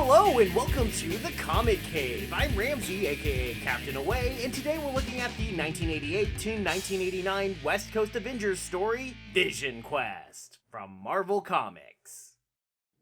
Hello and welcome to the Comic Cave. I'm Ramsey, aka Captain Away, and today we're looking at the 1988 to 1989 West Coast Avengers story, Vision Quest, from Marvel Comics.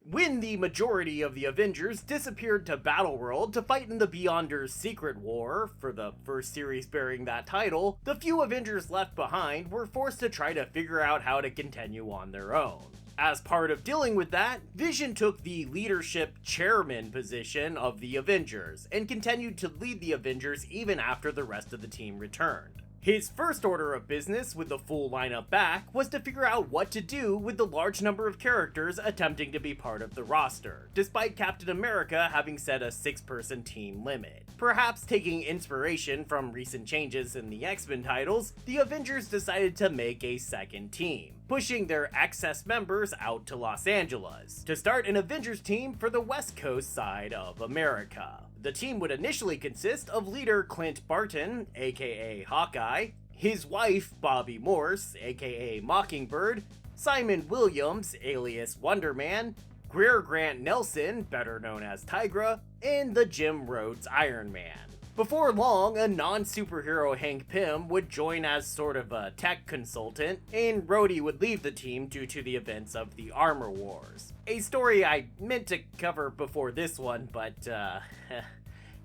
When the majority of the Avengers disappeared to Battleworld to fight in the Beyonders' Secret War, for the first series bearing that title, the few Avengers left behind were forced to try to figure out how to continue on their own. As part of dealing with that, Vision took the leadership chairman position of the Avengers, and continued to lead the Avengers even after the rest of the team returned. His first order of business with the full lineup back was to figure out what to do with the large number of characters attempting to be part of the roster, despite Captain America having set a 6-person team limit. Perhaps taking inspiration from recent changes in the X-Men titles, the Avengers decided to make a second team, pushing their excess members out to Los Angeles, to start an Avengers team for the West Coast side of America. The team would initially consist of leader Clint Barton, aka Hawkeye, his wife Bobby Morse, aka Mockingbird, Simon Williams, alias Wonder Man, Greer Grant Nelson, better known as Tigra, and the Jim Rhodes Iron Man. Before long, a non-superhero Hank Pym would join as sort of a tech consultant, and Rhodey would leave the team due to the events of the Armor Wars. A story I meant to cover before this one, but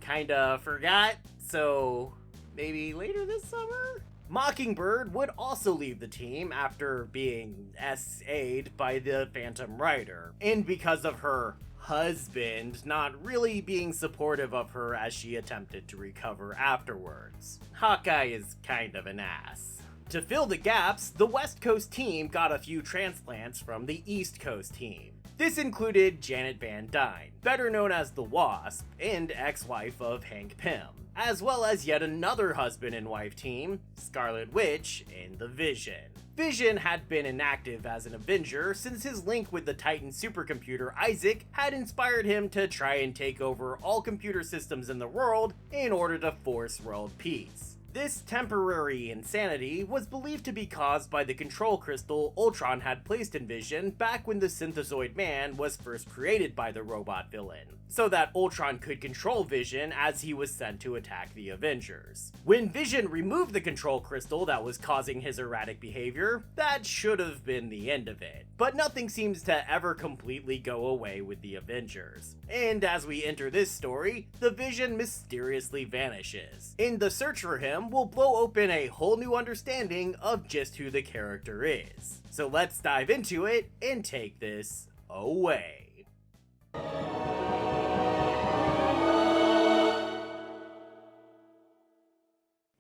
kinda forgot, so maybe later this summer? Mockingbird would also leave the team after being SA'd by the Phantom Rider, and because of her husband not really being supportive of her as she attempted to recover afterwards. Hawkeye is kind of an ass. To fill the gaps, the West Coast team got a few transplants from the East Coast team. This included Janet Van Dyne, better known as the Wasp, and ex-wife of Hank Pym, as well as yet another husband and wife team, Scarlet Witch and the Vision. Vision had been inactive as an Avenger since his link with the Titan supercomputer Isaac had inspired him to try and take over all computer systems in the world in order to force world peace. This temporary insanity was believed to be caused by the control crystal Ultron had placed in Vision back when the Synthezoid Man was first created by the robot villain, so that Ultron could control Vision as he was sent to attack the Avengers. When Vision removed the control crystal that was causing his erratic behavior, that should have been the end of it. But nothing seems to ever completely go away with the Avengers. And as we enter this story, the Vision mysteriously vanishes. In the search for him, will blow open a whole new understanding of just who the character is. So let's dive into it and take this away.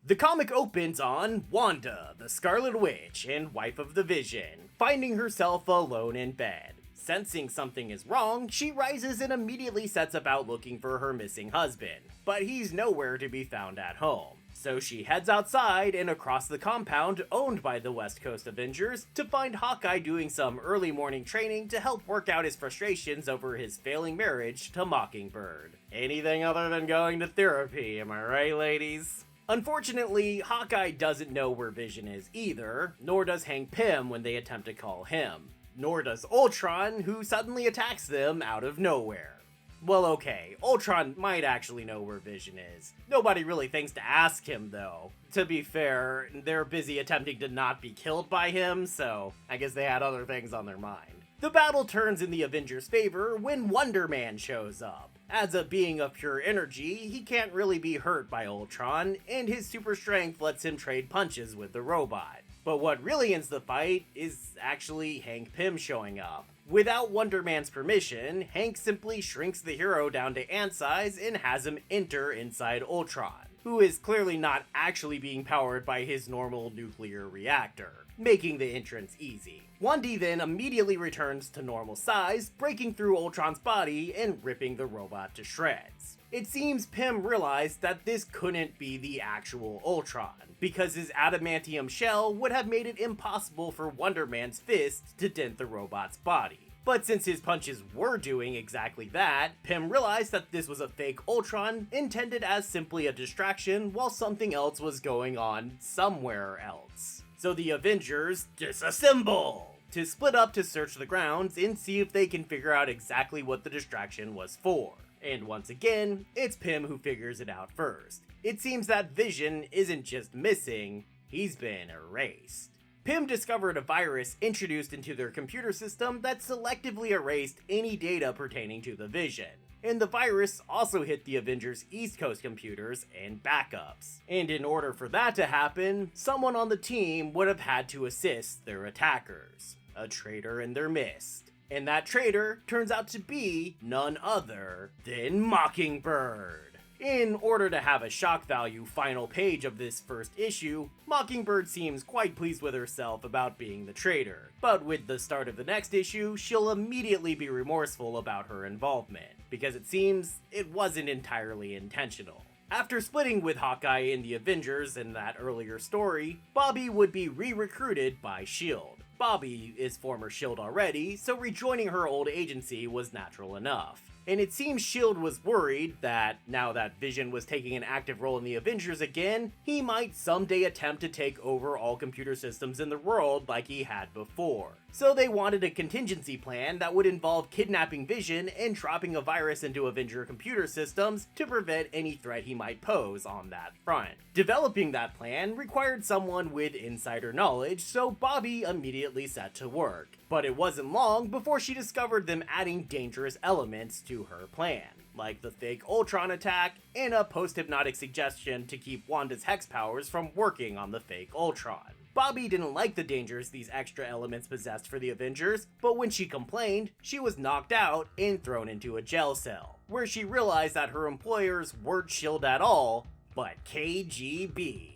The comic opens on Wanda, the Scarlet Witch and wife of the Vision, finding herself alone in bed. Sensing something is wrong, she rises and immediately sets about looking for her missing husband, but he's nowhere to be found at home. So she heads outside and across the compound owned by the West Coast Avengers to find Hawkeye doing some early morning training to help work out his frustrations over his failing marriage to Mockingbird. Anything other than going to therapy, am I right, ladies? Unfortunately, Hawkeye doesn't know where Vision is either, nor does Hank Pym when they attempt to call him. Nor does Ultron, who suddenly attacks them out of nowhere. Well, okay, Ultron might actually know where Vision is. Nobody really thinks to ask him, though. To be fair, they're busy attempting to not be killed by him, so I guess they had other things on their mind. The battle turns in the Avengers' favor when Wonder Man shows up. As a being of pure energy, he can't really be hurt by Ultron, and his super strength lets him trade punches with the robot. But what really ends the fight is actually Hank Pym showing up. Without Wonder Man's permission, Hank simply shrinks the hero down to ant size and has him enter inside Ultron, who is clearly not actually being powered by his normal nuclear reactor, making the entrance easy. Wanda then immediately returns to normal size, breaking through Ultron's body and ripping the robot to shreds. It seems Pym realized that this couldn't be the actual Ultron, because his adamantium shell would have made it impossible for Wonder Man's fist to dent the robot's body. But since his punches were doing exactly that, Pym realized that this was a fake Ultron intended as simply a distraction while something else was going on somewhere else. So the Avengers disassemble to split up to search the grounds and see if they can figure out exactly what the distraction was for. And once again, it's Pym who figures it out first. It seems that Vision isn't just missing, he's been erased. Pym discovered a virus introduced into their computer system that selectively erased any data pertaining to the Vision. And the virus also hit the Avengers' East Coast computers and backups. And in order for that to happen, someone on the team would have had to assist their attackers, a traitor in their midst. And that traitor turns out to be none other than Mockingbird. In order to have a shock value final page of this first issue, Mockingbird seems quite pleased with herself about being the traitor. But with the start of the next issue, she'll immediately be remorseful about her involvement, because it seems it wasn't entirely intentional. After splitting with Hawkeye in the Avengers in that earlier story, Bobby would be re-recruited by S.H.I.E.L.D. Bobby is former S.H.I.E.L.D. already, so rejoining her old agency was natural enough. And it seems S.H.I.E.L.D. was worried that, now that Vision was taking an active role in the Avengers again, he might someday attempt to take over all computer systems in the world like he had before. So they wanted a contingency plan that would involve kidnapping Vision and dropping a virus into Avenger computer systems to prevent any threat he might pose on that front. Developing that plan required someone with insider knowledge, so Bobby immediately set to work. But it wasn't long before she discovered them adding dangerous elements to her plan, like the fake Ultron attack and a post-hypnotic suggestion to keep Wanda's hex powers from working on the fake Ultron. Bobby didn't like the dangers these extra elements possessed for the Avengers, but when she complained, she was knocked out and thrown into a jail cell, where she realized that her employers weren't S.H.I.E.L.D. at all, but KGB.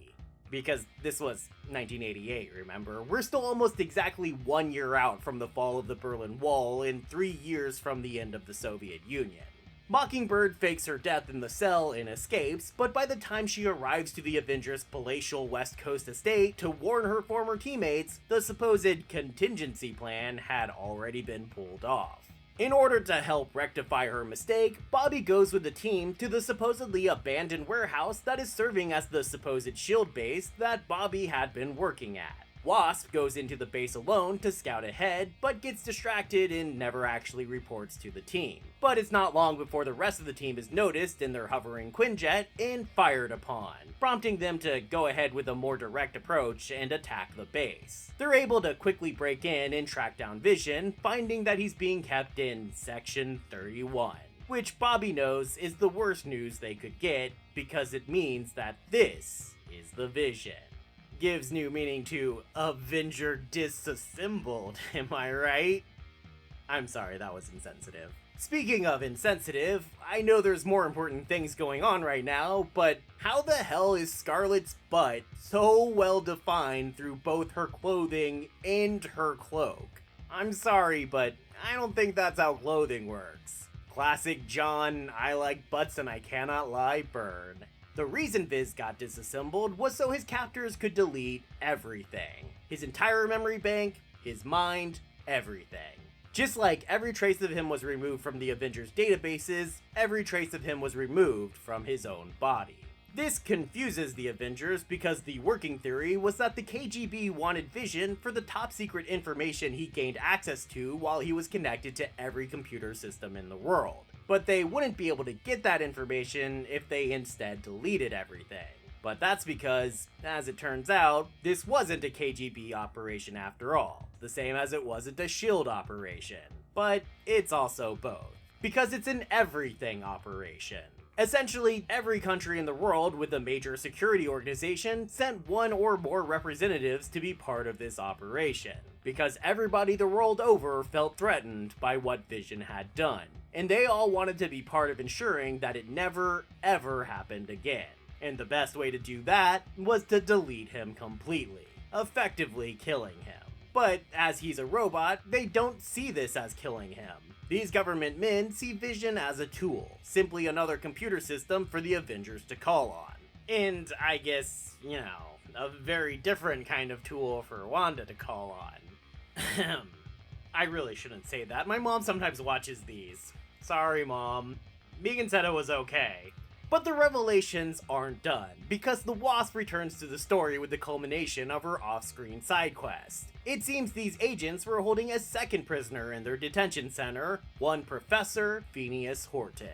Because this was 1988, remember? We're still almost exactly 1 year out from the fall of the Berlin Wall and 3 years from the end of the Soviet Union. Mockingbird fakes her death in the cell and escapes, but by the time she arrives to the Avengers' palatial West Coast estate to warn her former teammates, the supposed contingency plan had already been pulled off. In order to help rectify her mistake, Bobby goes with the team to the supposedly abandoned warehouse that is serving as the supposed S.H.I.E.L.D. base that Bobby had been working at. Wasp goes into the base alone to scout ahead, but gets distracted and never actually reports to the team. But it's not long before the rest of the team is noticed in their hovering Quinjet and fired upon, prompting them to go ahead with a more direct approach and attack the base. They're able to quickly break in and track down Vision, finding that he's being kept in Section 31. Which Bobby knows is the worst news they could get, because it means that this is the Vision. Gives new meaning to Avenger disassembled, am I right? I'm sorry, that was insensitive. Speaking of insensitive, I know there's more important things going on right now, but how the hell is Scarlet's butt so well defined through both her clothing and her cloak? I'm sorry, but I don't think that's how clothing works. Classic John, I like butts and I cannot lie burn. The reason Viz got disassembled was so his captors could delete everything. His entire memory bank, his mind, everything. Just like every trace of him was removed from the Avengers databases, every trace of him was removed from his own body. This confuses the Avengers because the working theory was that the KGB wanted Vision for the top secret information he gained access to while he was connected to every computer system in the world. But they wouldn't be able to get that information if they instead deleted everything. But that's because, as it turns out, this wasn't a KGB operation after all, the same as it wasn't a S.H.I.E.L.D. operation. But it's also both, because it's an everything operation. Essentially, every country in the world with a major security organization sent one or more representatives to be part of this operation, because everybody the world over felt threatened by what Vision had done, and they all wanted to be part of ensuring that it never, ever happened again. And the best way to do that was to delete him completely, effectively killing him. But as he's a robot, they don't see this as killing him. These government men see Vision as a tool, simply another computer system for the Avengers to call on. And I guess, a very different kind of tool for Wanda to call on. I really shouldn't say that. My mom sometimes watches these. Sorry, Mom. Megan said it was okay. But the revelations aren't done, because the Wasp returns to the story with the culmination of her off-screen side quest. It seems these agents were holding a second prisoner in their detention center, one Professor Phineas Horton.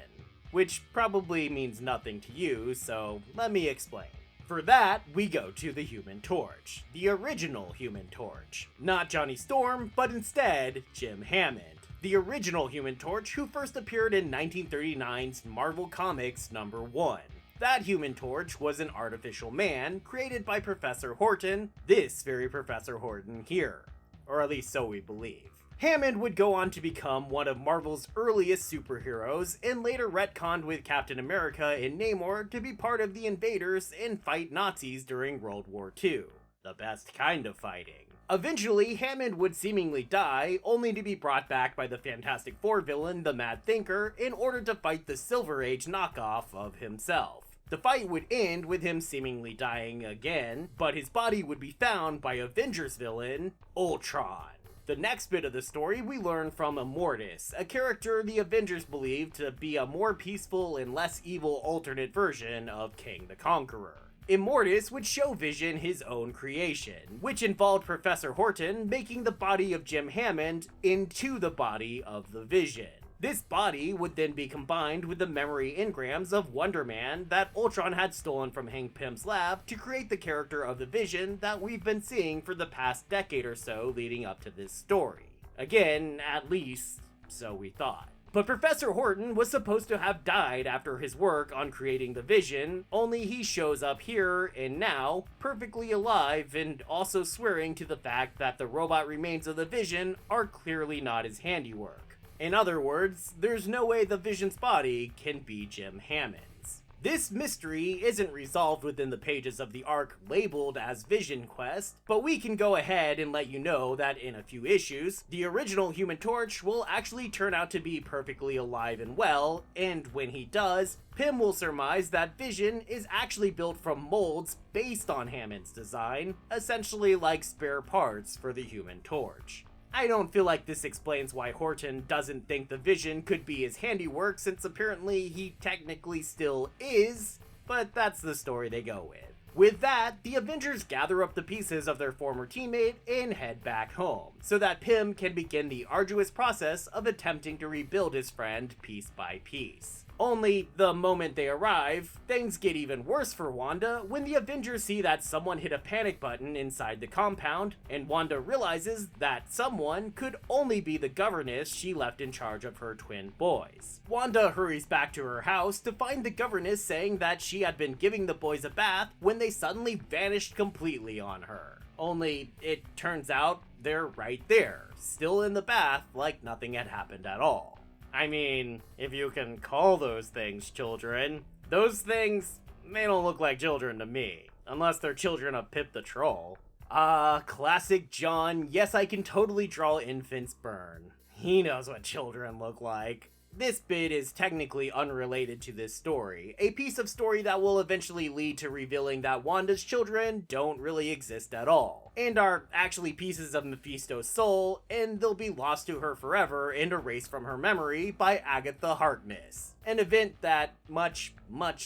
which probably means nothing to you, so let me explain. For that, we go to the Human Torch, the original Human Torch. Not Johnny Storm, but instead, Jim Hammond, the original Human Torch who first appeared in 1939's Marvel Comics #1. That Human Torch was an artificial man created by Professor Horton, this very Professor Horton here. Or at least so we believe. Hammond would go on to become one of Marvel's earliest superheroes and later retconned with Captain America and Namor to be part of the invaders and fight Nazis during World War II. The best kind of fighting. Eventually, Hammond would seemingly die, only to be brought back by the Fantastic Four villain, the Mad Thinker, in order to fight the Silver Age knockoff of himself. The fight would end with him seemingly dying again, but his body would be found by Avengers villain, Ultron. The next bit of the story we learn from Immortus, a character the Avengers believed to be a more peaceful and less evil alternate version of King the Conqueror. Immortus would show Vision his own creation, which involved Professor Horton making the body of Jim Hammond into the body of the Vision. This body would then be combined with the memory engrams of Wonder Man that Ultron had stolen from Hank Pym's lab to create the character of the Vision that we've been seeing for the past decade or so leading up to this story. Again, at least, so we thought. But Professor Horton was supposed to have died after his work on creating the Vision, only he shows up here and now, perfectly alive and also swearing to the fact that the robot remains of the Vision are clearly not his handiwork. In other words, there's no way the Vision's body can be Jim Hammond's. This mystery isn't resolved within the pages of the arc labeled as Vision Quest, but we can go ahead and let you know that in a few issues, the original Human Torch will actually turn out to be perfectly alive and well, and when he does, Pym will surmise that Vision is actually built from molds based on Hammond's design, essentially like spare parts for the Human Torch. I don't feel like this explains why Horton doesn't think the Vision could be his handiwork, since apparently he technically still is, but that's the story they go with. With that, the Avengers gather up the pieces of their former teammate and head back home, so that Pym can begin the arduous process of attempting to rebuild his friend piece by piece. Only, the moment they arrive, things get even worse for Wanda when the Avengers see that someone hit a panic button inside the compound, and Wanda realizes that someone could only be the governess she left in charge of her twin boys. Wanda hurries back to her house to find the governess saying that she had been giving the boys a bath when they suddenly vanished completely on her. Only, it turns out they're right there, still in the bath like nothing had happened at all. I mean, if you can call those things children. Those things, they don't look like children to me. Unless they're children of Pip the Troll. Classic John, yes I can totally draw infants burn. He knows what children look like. This bit is technically unrelated to this story, a piece of story that will eventually lead to revealing that Wanda's children don't really exist at all, and are actually pieces of Mephisto's soul, and they'll be lost to her forever and erased from her memory by Agatha Harkness, an event that much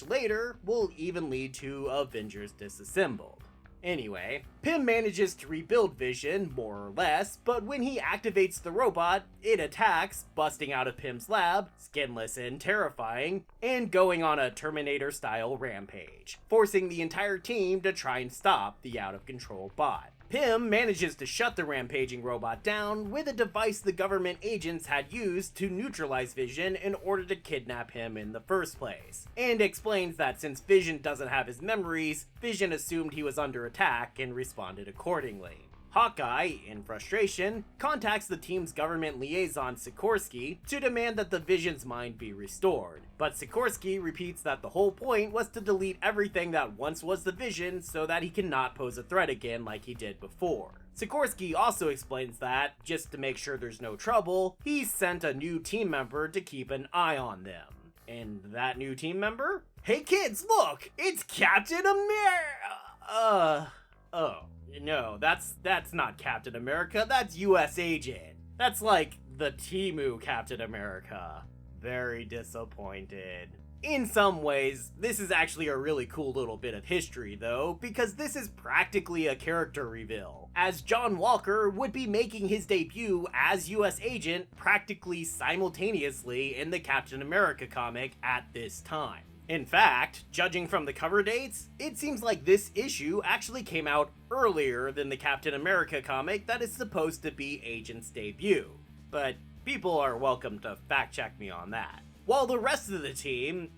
later will even lead to Avengers Disassembled. Anyway, Pym manages to rebuild Vision, more or less, but when he activates the robot, it attacks, busting out of Pym's lab, skinless and terrifying, and going on a Terminator-style rampage, forcing the entire team to try and stop the out-of-control bot. Pym manages to shut the rampaging robot down with a device the government agents had used to neutralize Vision in order to kidnap him in the first place, and explains that since Vision doesn't have his memories, Vision assumed he was under attack and responded accordingly. Hawkeye, in frustration, contacts the team's government liaison Sikorsky to demand that the Vision's mind be restored, but Sikorsky repeats that the whole point was to delete everything that once was the Vision so that he cannot pose a threat again like he did before. Sikorsky also explains that, just to make sure there's no trouble, he's sent a new team member to keep an eye on them. And that new team member? Hey kids, look! It's Captain America! Oh. No, that's not Captain America, that's US Agent. That's like the Temu Captain America. Very disappointed. In some ways, this is actually a really cool little bit of history though, because this is practically a character reveal. as John Walker would be making his debut as US Agent practically simultaneously in the Captain America comic at this time. In fact, judging from the cover dates, it seems like this issue actually came out earlier than the Captain America comic that is supposed to be Agent's debut. But people are welcome to fact check me on that. While the rest of the team,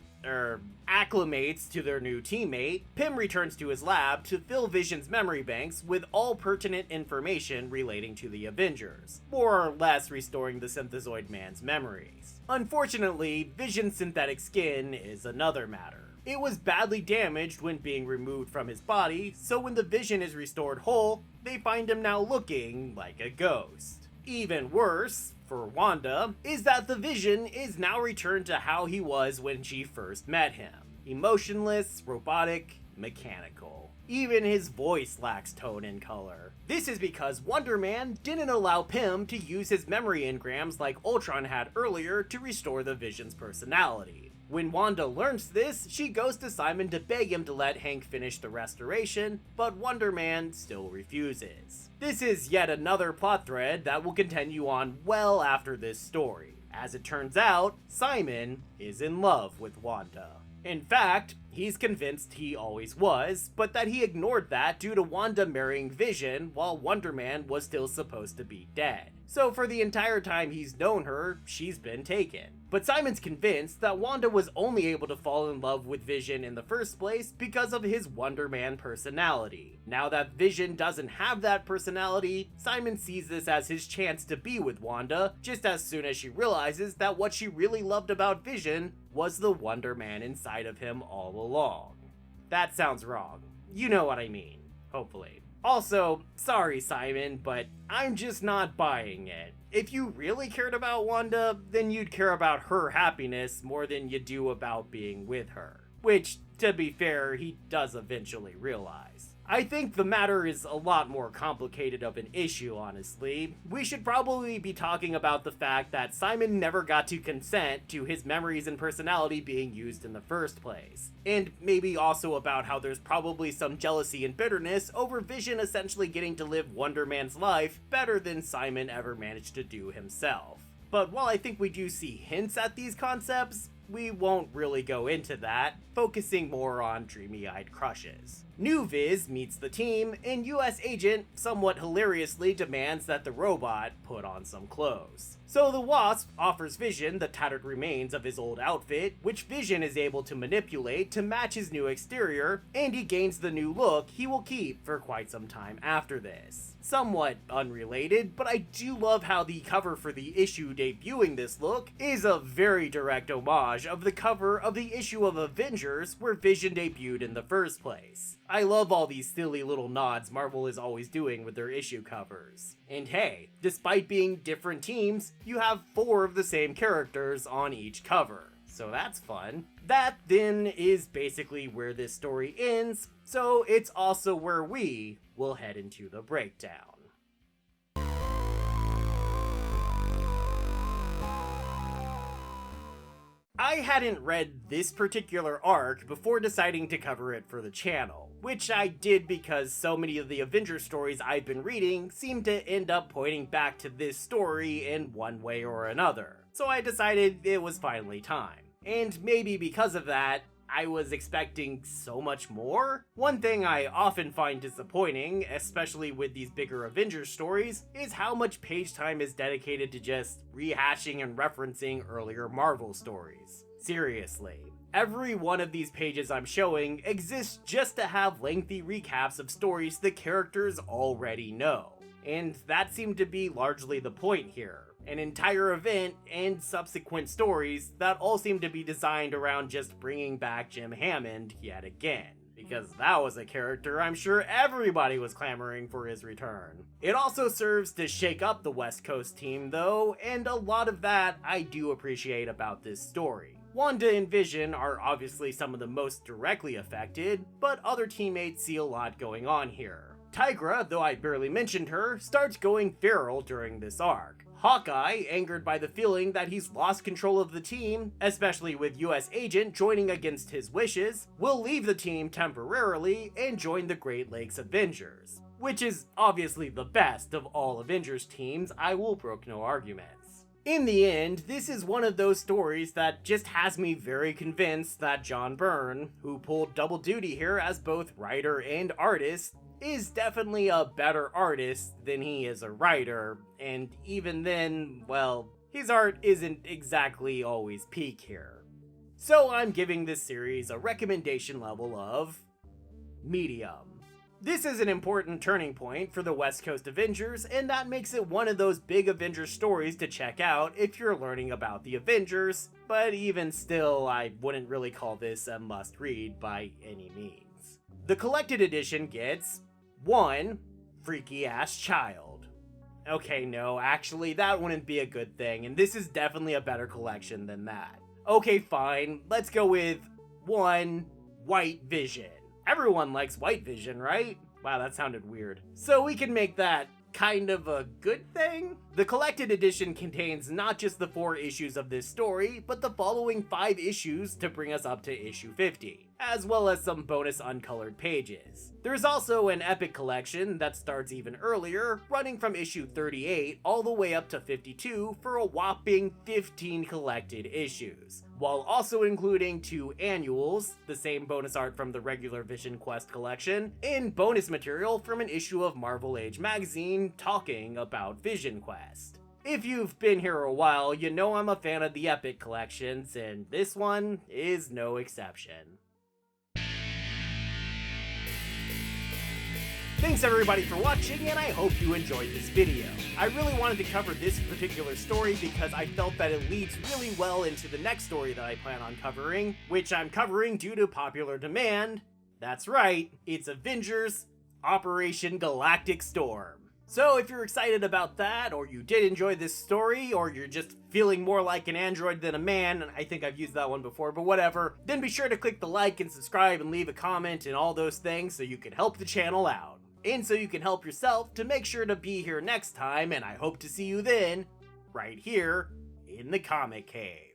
acclimates to their new teammate, Pym returns to his lab to fill Vision's memory banks with all pertinent information relating to the Avengers, more or less restoring the Synthezoid Man's memories. Unfortunately, Vision's synthetic skin is another matter. It was badly damaged when being removed from his body, so when the Vision is restored whole, they find him now looking like a ghost. Even worse, for Wanda, is that the Vision is now returned to how he was when she first met him. Emotionless, robotic, mechanical. Even his voice lacks tone and color. This is because Wonder Man didn't allow Pym to use his memory engrams like Ultron had earlier to restore the Vision's personality. When Wanda learns this, she goes to Simon to beg him to let Hank finish the restoration, but Wonder Man still refuses. This is yet another plot thread that will continue on well after this story. As it turns out, Simon is in love with Wanda. In fact, he's convinced he always was, but that he ignored that due to Wanda marrying Vision while Wonder Man was still supposed to be dead. So for the entire time he's known her, she's been taken. But Simon's convinced that Wanda was only able to fall in love with Vision in the first place because of his Wonder Man personality. Now that Vision doesn't have that personality, Simon sees this as his chance to be with Wanda, just as soon as she realizes that what she really loved about Vision was the Wonder Man inside of him all along. That sounds wrong. You know what I mean, hopefully. Also, sorry Simon, but I'm just not buying it. If you really cared about Wanda, then you'd care about her happiness more than you do about being with her. Which, to be fair, he does eventually realize. I think the matter is a lot more complicated of an issue, honestly. We should probably be talking about the fact that Simon never got to consent to his memories and personality being used in the first place. And maybe also about how there's probably some jealousy and bitterness over Vision essentially getting to live Wonder Man's life better than Simon ever managed to do himself. But while I think we do see hints at these concepts, we won't really go into that, focusing more on dreamy-eyed crushes. New Viz meets the team, and US Agent somewhat hilariously demands that the robot put on some clothes. So the Wasp offers Vision the tattered remains of his old outfit, which Vision is able to manipulate to match his new exterior, and he gains the new look he will keep for quite some time after this. Somewhat unrelated, but I do love how the cover for the issue debuting this look is a very direct homage of the cover of the issue of Avengers where Vision debuted in the first place. I love all these silly little nods Marvel is always doing with their issue covers. And hey, despite being different teams, you have 4 of the same characters on each cover. So that's fun. That then is basically where this story ends, so it's also where we will head into the breakdown. I hadn't read this particular arc before deciding to cover it for the channel, which I did because so many of the Avengers stories I've been reading seem to end up pointing back to this story in one way or another. So I decided it was finally time. And maybe because of that, I was expecting so much more. One thing I often find disappointing, especially with these bigger Avengers stories, is how much page time is dedicated to just rehashing and referencing earlier Marvel stories. Seriously. Every one of these pages I'm showing exists just to have lengthy recaps of stories the characters already know. And that seemed to be largely the point here. An entire event and subsequent stories that all seem to be designed around just bringing back Jim Hammond yet again. Because that was a character I'm sure everybody was clamoring for his return. It also serves to shake up the West Coast team though, and a lot of that I do appreciate about this story. Wanda and Vision are obviously some of the most directly affected, but other teammates see a lot going on here. Tigra, though I barely mentioned her, starts going feral during this arc. Hawkeye, angered by the feeling that he's lost control of the team, especially with US Agent joining against his wishes, will leave the team temporarily and join the Great Lakes Avengers. which is obviously the best of all Avengers teams. I will brook no arguments. In the end, this is one of those stories that just has me very convinced that John Byrne, who pulled double duty here as both writer and artist, is definitely a better artist than he is a writer, and even then, well, his art isn't exactly always peak here. So I'm giving this series a recommendation level of medium. This is an important turning point for the West Coast Avengers, and that makes it one of those big Avengers stories to check out if you're learning about the Avengers, but even still, I wouldn't really call this a must-read by any means. The collected edition gets 1 freaky-ass child. Okay, no, actually, that wouldn't be a good thing, and this is definitely a better collection than that. Okay, fine, let's go with 1 white vision. Everyone likes white vision, right? Wow, that sounded weird. So we can make that kind of a good thing? The collected edition contains not just the 4 issues of this story, but the following 5 issues to bring us up to issue 50, as well as some bonus uncolored pages. There's also an epic collection that starts even earlier, running from issue 38 all the way up to 52 for a whopping 15 collected issues, while also including 2 annuals, the same bonus art from the regular Vision Quest collection, and bonus material from an issue of Marvel Age magazine talking about Vision Quest. If you've been here a while, you know I'm a fan of the epic collections, and this one is no exception. Thanks everybody for watching, and I hope you enjoyed this video. I really wanted to cover this particular story because I felt that it leads really well into the next story that I plan on covering, which I'm covering due to popular demand. That's right, it's Avengers Operation Galactic Storm. So if you're excited about that, or you did enjoy this story, or you're just feeling more like an android than a man, and I think I've used that one before, but whatever, then be sure to click the like and subscribe and leave a comment and all those things so you can help the channel out. And so you can help yourself to make sure to be here next time, and I hope to see you then, right here in the Comic Cave.